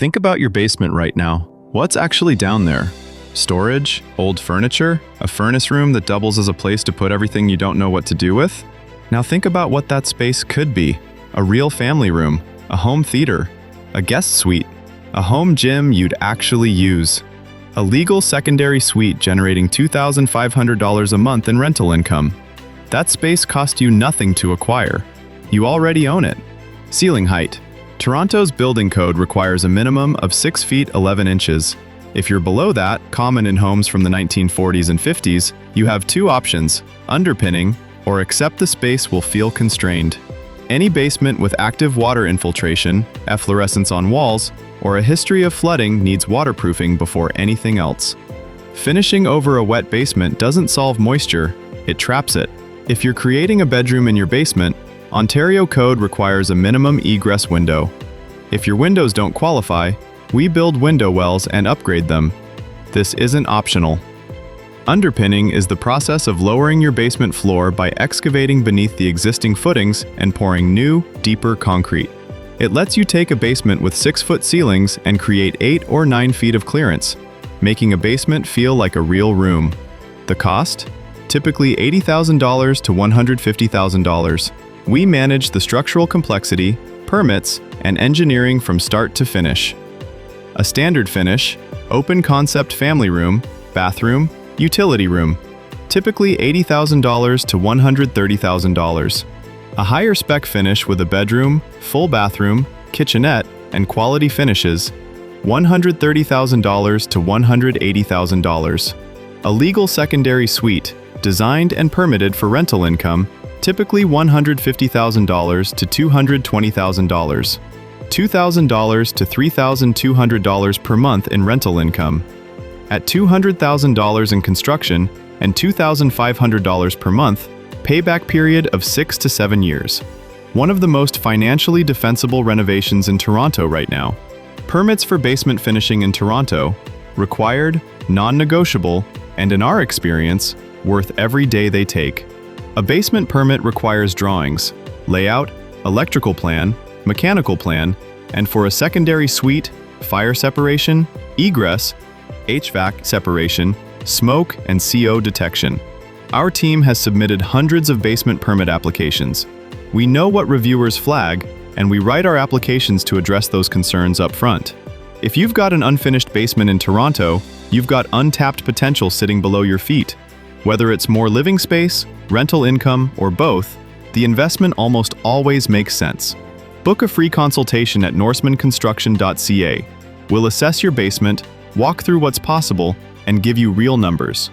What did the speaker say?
Think about your basement right now. What's actually down there? Storage? Old furniture? A furnace room that doubles as a place to put everything you don't know what to do with? Now think about what that space could be. A real family room, a home theater, a guest suite, a home gym you'd actually use, a legal secondary suite generating $2,500 a month in rental income. That space cost you nothing to acquire. You already own it. Ceiling height. Toronto's building code requires a minimum of 6 feet 11 inches. If you're below that, common in homes from the 1940s and 50s, you have two options: underpinning, or accept the space will feel constrained. Any basement with active water infiltration, efflorescence on walls, or a history of flooding needs waterproofing before anything else. Finishing over a wet basement doesn't solve moisture, it traps it. If you're creating a bedroom in your basement, Ontario code requires a minimum egress window. If your windows don't qualify, we build window wells and upgrade them. This isn't optional. Underpinning is the process of lowering your basement floor by excavating beneath the existing footings and pouring new, deeper concrete. It lets you take a basement with 6-foot ceilings and create 8 or 9 feet of clearance, making a basement feel like a real room. The cost? Typically $80,000 to $150,000. We manage the structural complexity, permits, and engineering from start to finish. A standard finish, open concept family room, bathroom, utility room, typically $80,000 to $130,000. A higher spec finish with a bedroom, full bathroom, kitchenette, and quality finishes, $130,000 to $180,000. A legal secondary suite, designed and permitted for rental income, typically $150,000 to $220,000. $2,000 to $3,200 per month in rental income. At $200,000 in construction and $2,500 per month, payback period of 6 to 7 years. One of the most financially defensible renovations in Toronto right now. Permits for basement finishing in Toronto, required, non-negotiable, and in our experience, worth every day they take. A basement permit requires drawings, layout, electrical plan, mechanical plan, and for a secondary suite, fire separation, egress, HVAC separation, smoke and CO detection. Our team has submitted hundreds of basement permit applications. We know what reviewers flag, and we write our applications to address those concerns up front. If you've got an unfinished basement in Toronto, you've got untapped potential sitting below your feet. Whether it's more living space, rental income, or both, the investment almost always makes sense. Book a free consultation at norsemanconstruction.ca. We'll assess your basement, walk through what's possible, and give you real numbers.